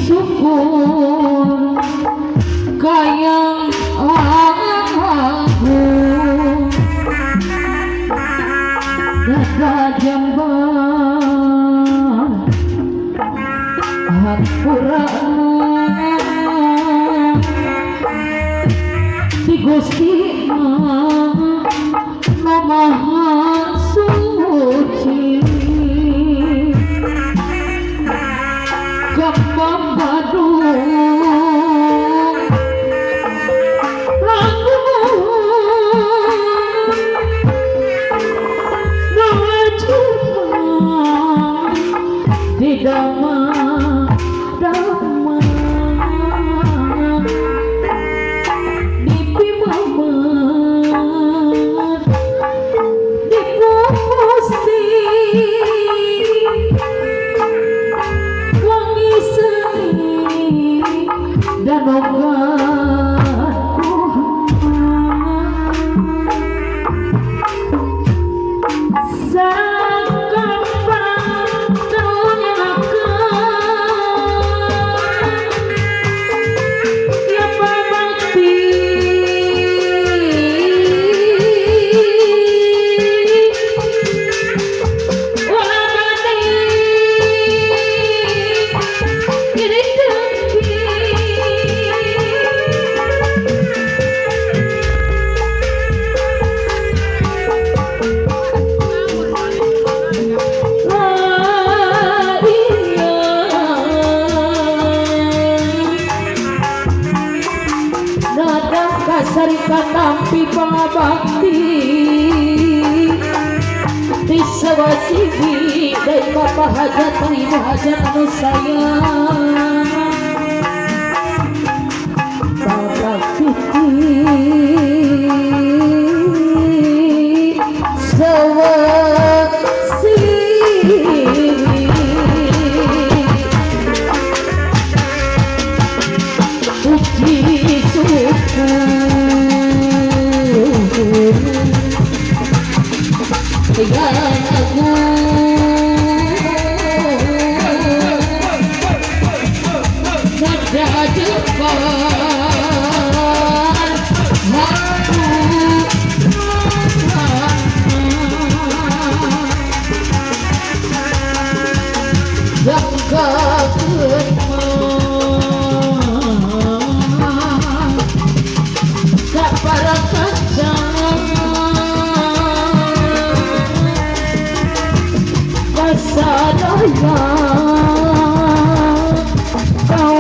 syukur kaya aku dada jamban hampurana di Gusti Maha Suci Kembang Badung lagu Nawajibah di Dama di Pimamat di Kupusti wangi seni dan obat sakampang terunyakan yang berbakti walabani ini dengki nadang kasarikan nampi pangabakti di sawasibi dari bapak hajat terima hajat anu sayang babakti puji syukur dengan aku nada depan aku yang kaget para kacang pasadaya kau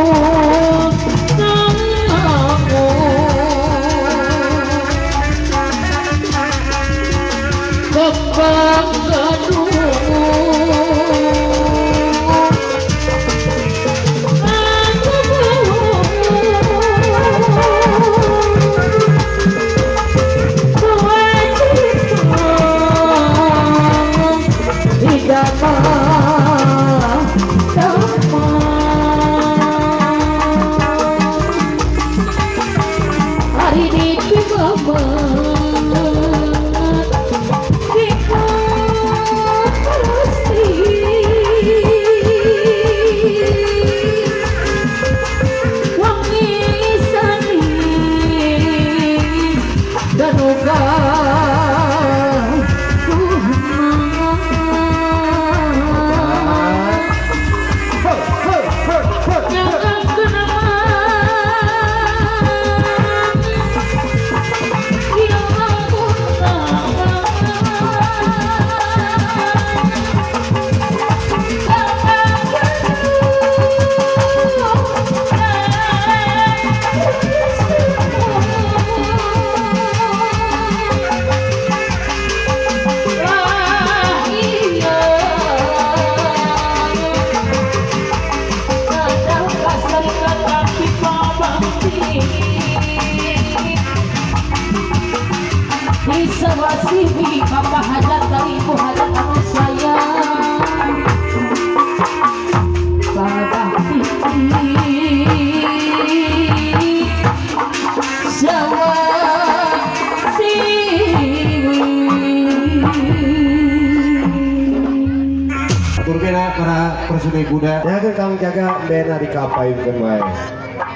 persuni kuda. Ya kan kang jaga bena dikapain kan wae.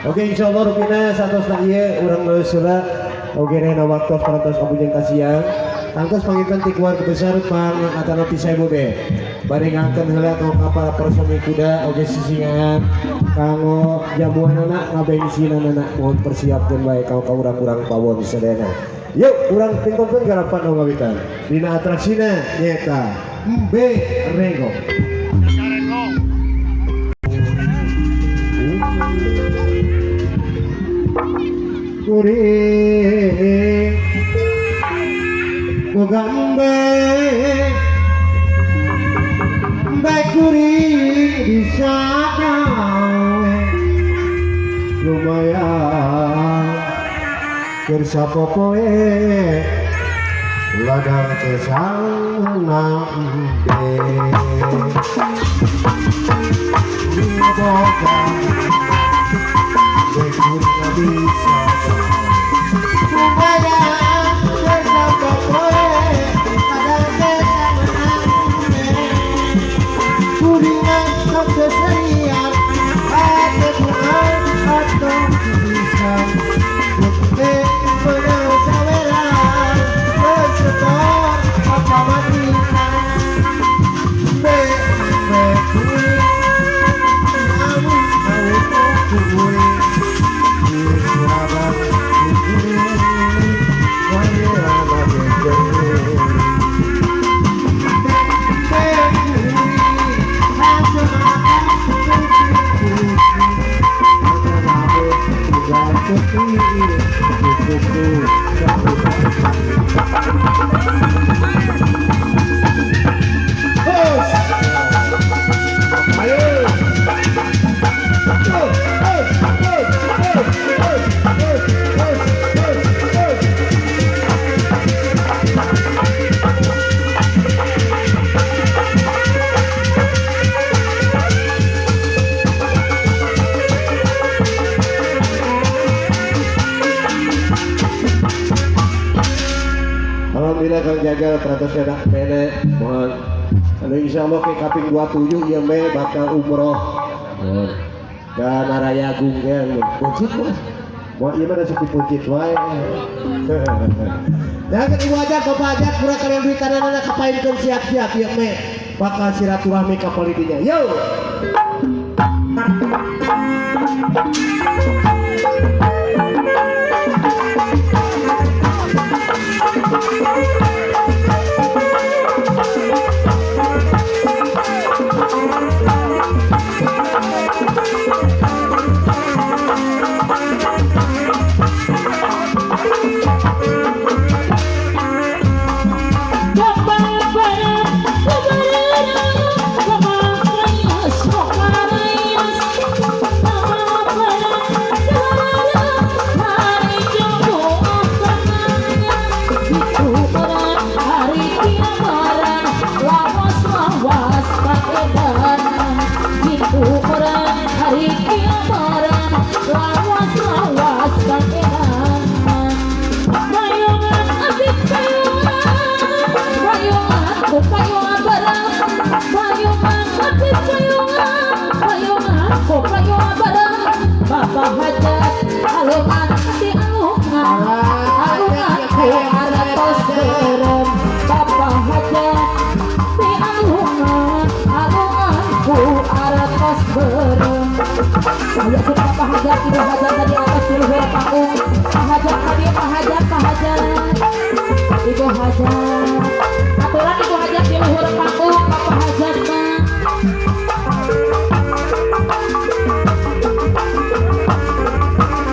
Oke insyaallah rupina satosna ieu urang leusula. Oke rena waktu parantos kabujeng kasihan. Tangtos panggilkan ti keluarga besar pang atana pisai bobe. Bari ngangkeun heula ka kapal persuni kuda oge sisingan kanggo jamuanana ngabensinan anak mohon persiapkeun wae ka urang-urang pawon sadayana. Yuk urang tingtongkeun garapan nu ngawitan. Dina atraksina nyaeta Mbe Rego. Kuring Mogambe Mbe kuring bisa gawe lumayan kersa popoe ladang kesang nambe boga Mbe kuring bisa lumayan kersa popoe ladang kesang nambe kuringan keserian ada bunga atau tulisan Mbe bener sawela bersetor apa matikan Mbe kuring namun kau kuring di surabat kuring wajah bagai kuring Mbe kuring aku makan kuring Alhamdulillah kang jaga peratus anak bene mohon anu insyaallah ke kaping 27 ieu meh bakal umroh dan raya agung ge puncit mah mau ieu mah seperti puncit wae dan ibu aja bapak aja pura kalian duit tanana kapainkeun siap-siap ieu meh bakal silaturahmi ka palitinya yo Bapak hajat alungan di alungan alunganku aratos berem Bapak hajat di alungan alunganku aratos berem ayo sudah Bapak hajat ibu hajat tadi atas di luar panggung Pak hajat tadi Pak hajat ibu hajat aturan ibu hajat di luar panggung Bapak hajat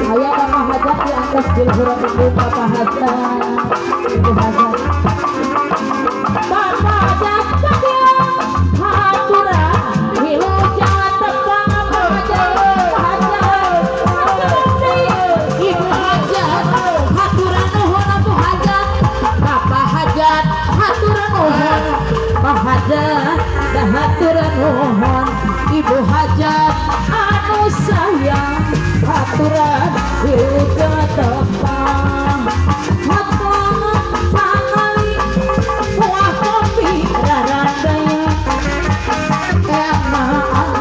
ayo Bapak hajat di atas di luar panggung Bapak hajat ibu hajat Bapak hajat tadi aturan di luar tepang Bapak hajat ibu hajat aturan nuhun Abu hajat Bapak hajat aturan nuhun Pak hajat dah aturan nuhun ibu hajat anu sayang aturan iluga tepang hatongan sangali buah kopi rarandaya emak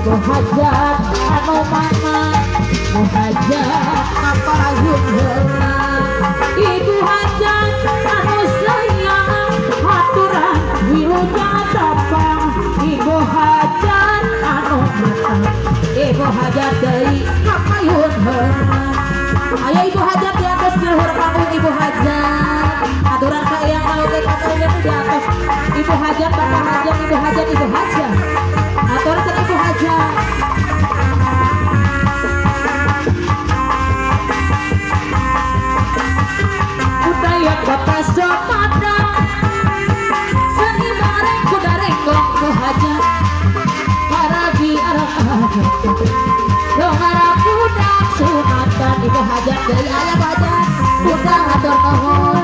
ibu hajat anu mana ibu hajat apa heula ibu hajat anu sayang haturan wilujeng tapang ibu hajat anu mata ibu hajat deui kapayun heula aya ibu hajat di atas di luhur panggung ibu hajat aturan ka eyang oge katurungan di atas ibu hajat bapak hajat ibu hajat ibu hajat aturan ke ibu hajat budaya kota Somada seni bareng kudareng ku hajat para biara dongara budak sunatan ibu hajat dari ayah hajat budak atur nuhun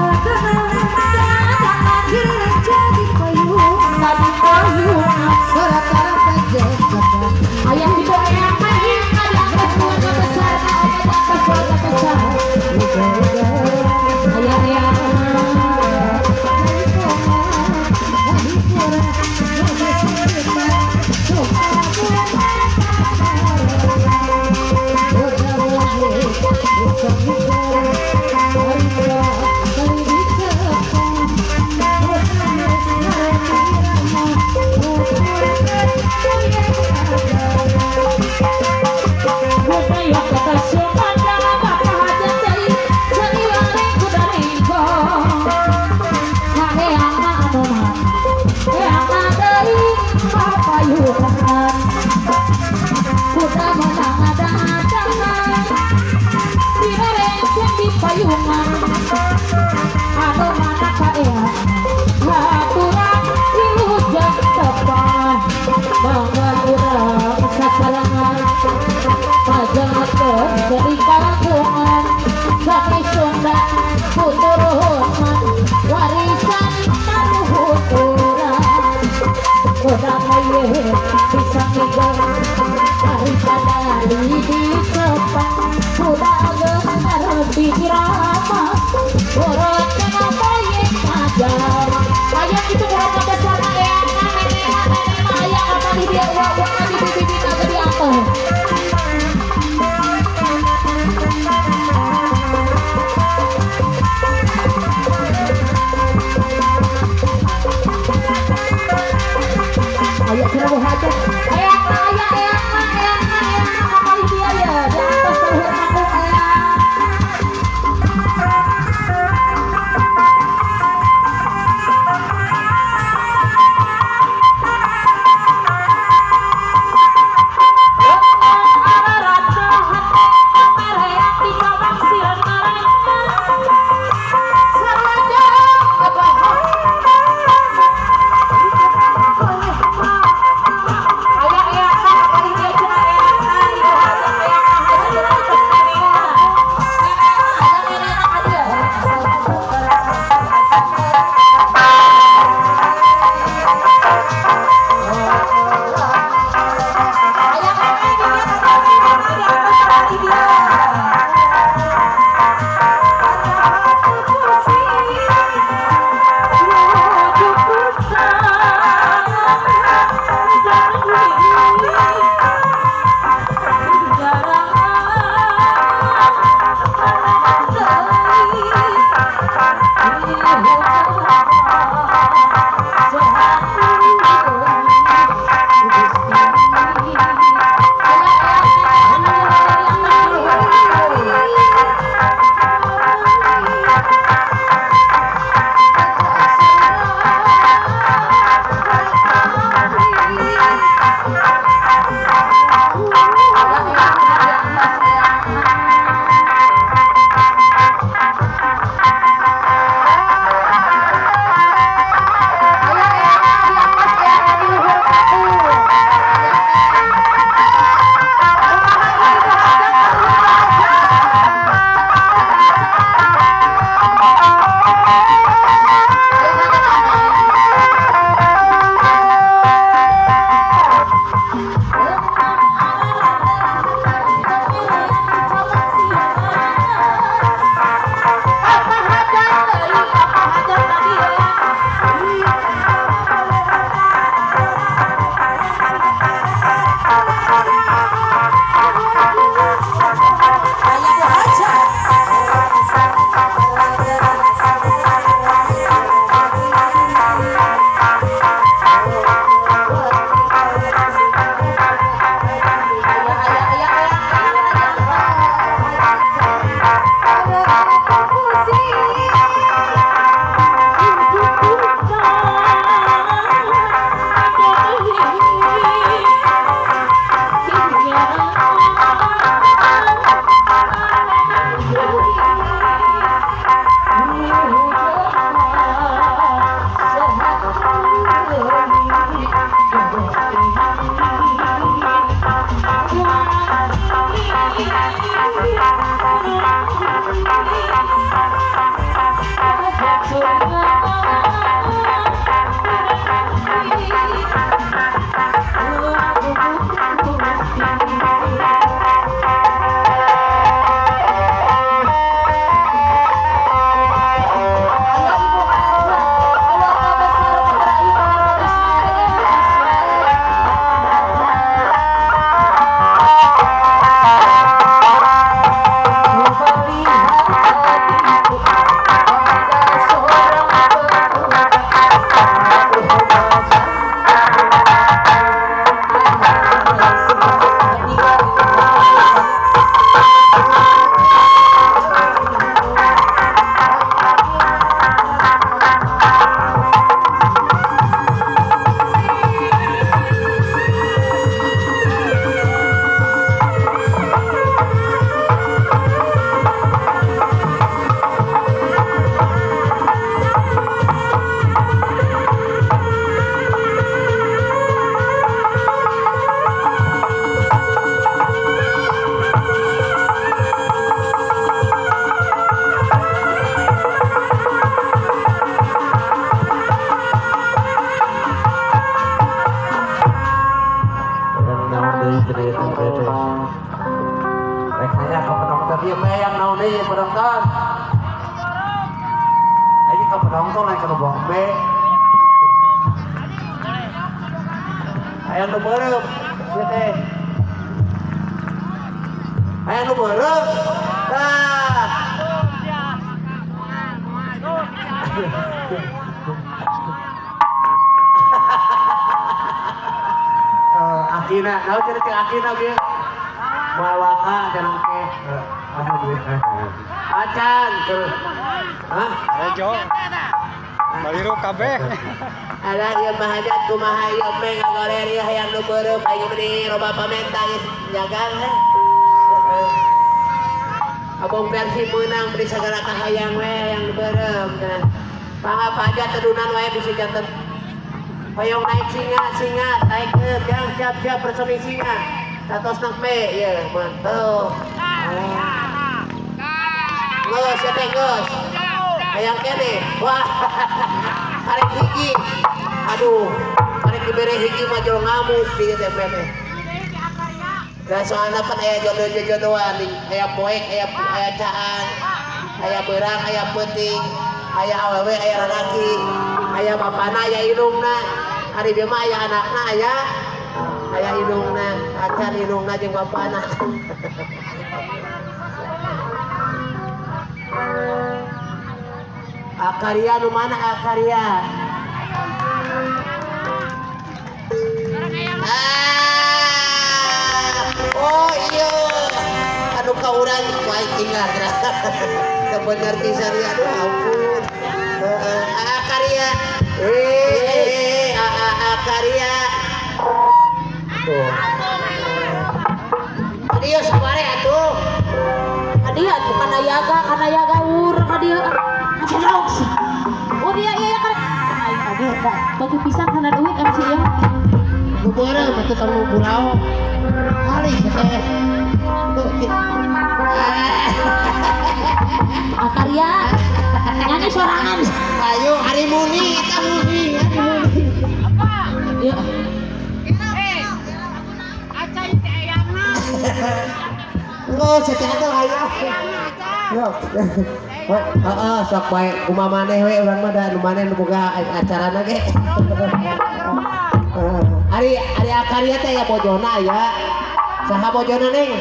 jadi payung tadi payung surat ayah ibu ayah main ada keluarga besar ada keluarga besar ayah ayah jadi kagungan sami Sunda puturunan warisan maruhuturan kodang aye bisa ngigang warisan dari di sepang kuda genar pirama urut kenapa yang ngajar ayah itu kurang besar ayah nenek ayah apa di dia uang di bibi kagak di apa ayah kira mau hajat ayah apa dia ya di atas luhur panggung ayah penonton. Ayo ke penonton lain ke bombe. Ayo nu beureum, ieu teh. Ayo nu beureum. Tah. Akina, naon cerita akina ge? Mawaka jangan ke. Alhamdulillah. Acan terus. Hah? Rejo. Baliru kabeh. Ada ieu mah hajat kumaha ieu meh ngagoleri hayang nu beureum aya meni loba pamenta geus jagang heh. Abong versi meunang beri sagala kahayang we hayang nu beureum cenah. Pangapa aja tedunan wae bisa janten. Hoyong naik singa, naik ke jang siap-siap bersemi singa. Satos nak me, ya mantap. Geus, ya teh geus. Hayang kene, wah, karek hiji. Aduh, karek dibere hiji mah jolo ngamuk di teh teh. Dan soalnya kan aya jodoh-jodohan, aya poek, aya caan, aya beurang, aya peuting, aya awewe, aya lalaki, aya bapana, aya indungna. Hari dia mah aya anakna, aya indungna, acan indungna jeung bapana. Akaria nu mana Akaria? Oh iya, anu ka urang baik tinggal geura. Kebener pisan ya, aduh ampun. Akaria. Akaria. Tuh. Adieu sabare atuh. Kadieu bukan ayaga urang kadieu. Aduh. Oh dia iya kan. Aing oge bagi pisan kana duit MC ya. Nu beureum atuh tong nu burao. Kali teh. Tuh. Akarya. Nyanyi sorangan. Ayo hari muni eta muni. Ya. Lo setia teh aya. Yo. Sok bae kumaha maneh we urang mah da nu maneh nu boga acarana ge. Ari Akaria teh ya bojona ya. Saha bojona Neng?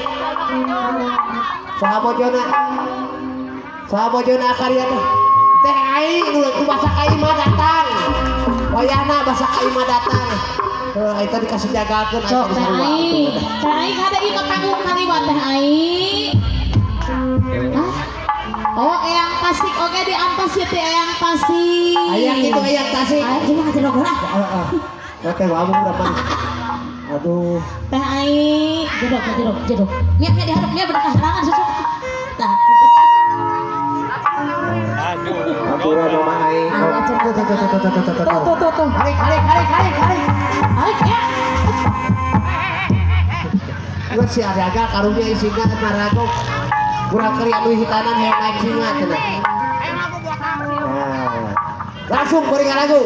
Saha bojona Akaria teh. Teh aing nu basa kai mah datang. Wayahna basa kai mah datang. Itu dikasih jagakeun Sok teh aing. Teh aing ada ieu panggung kaliwat teh aing. Oh, eyang tasik oke diampas ya teh eyang tasik. Ayang itu eyang tasik. Ayo coba ngadil geura. Oke, ngomong depan. Aduh. Teh aing, jedog. Nya diharap nya berkah harangan susuk. Tah. Aturan mama aing. Tuh. Harik. Ya. Nggak si ada karunya isinya maragok. Kurang kali anu hitanan hayang naik singa cenah. Nah, langsung berikan lagu.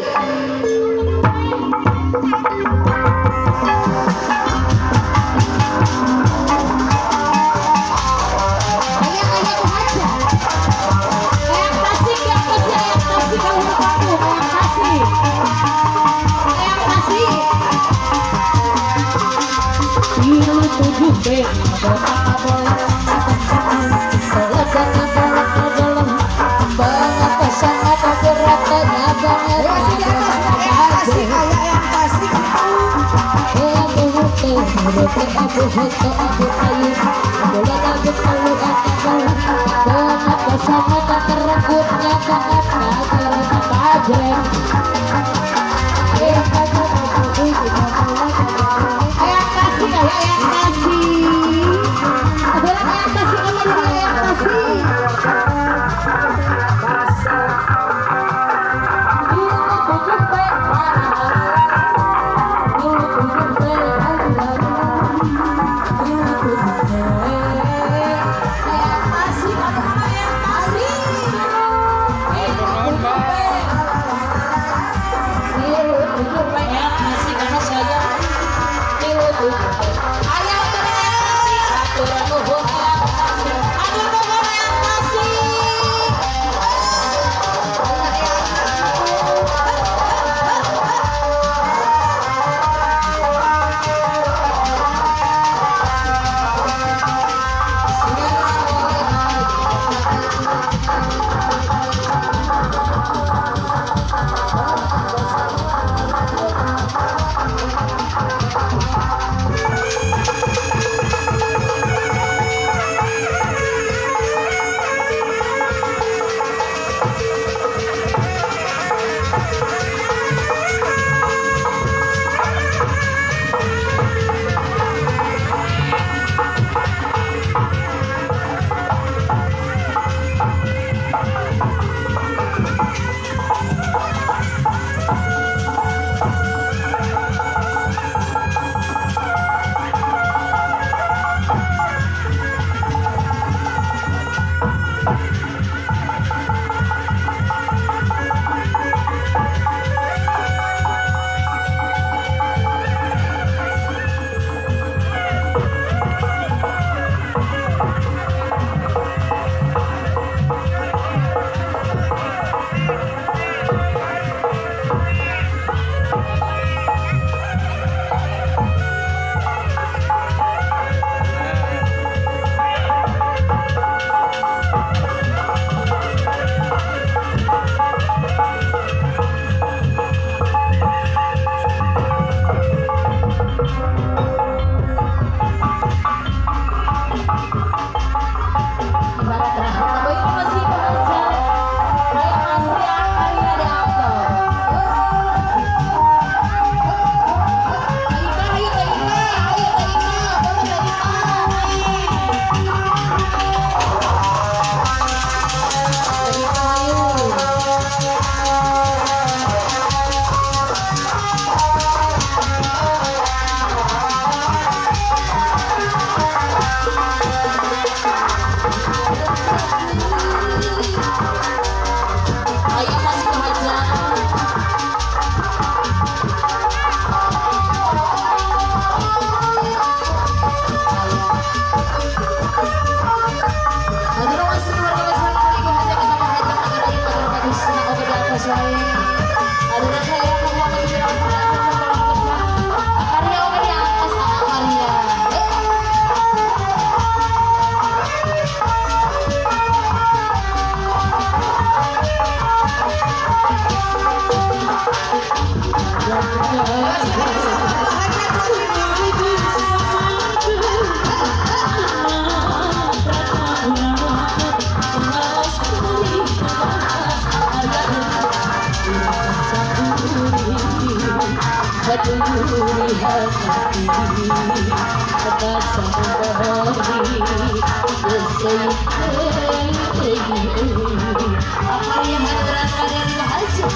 Hati yang hadiran kalian bahagia.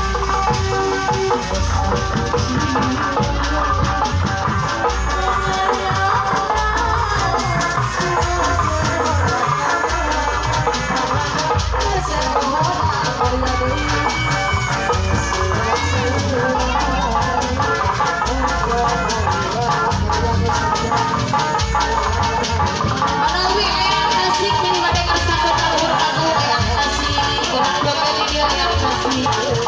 Manawi ayang kasih, kini mereka sakit alur aku ayang kasih, kurang bakal dia ayang kasih.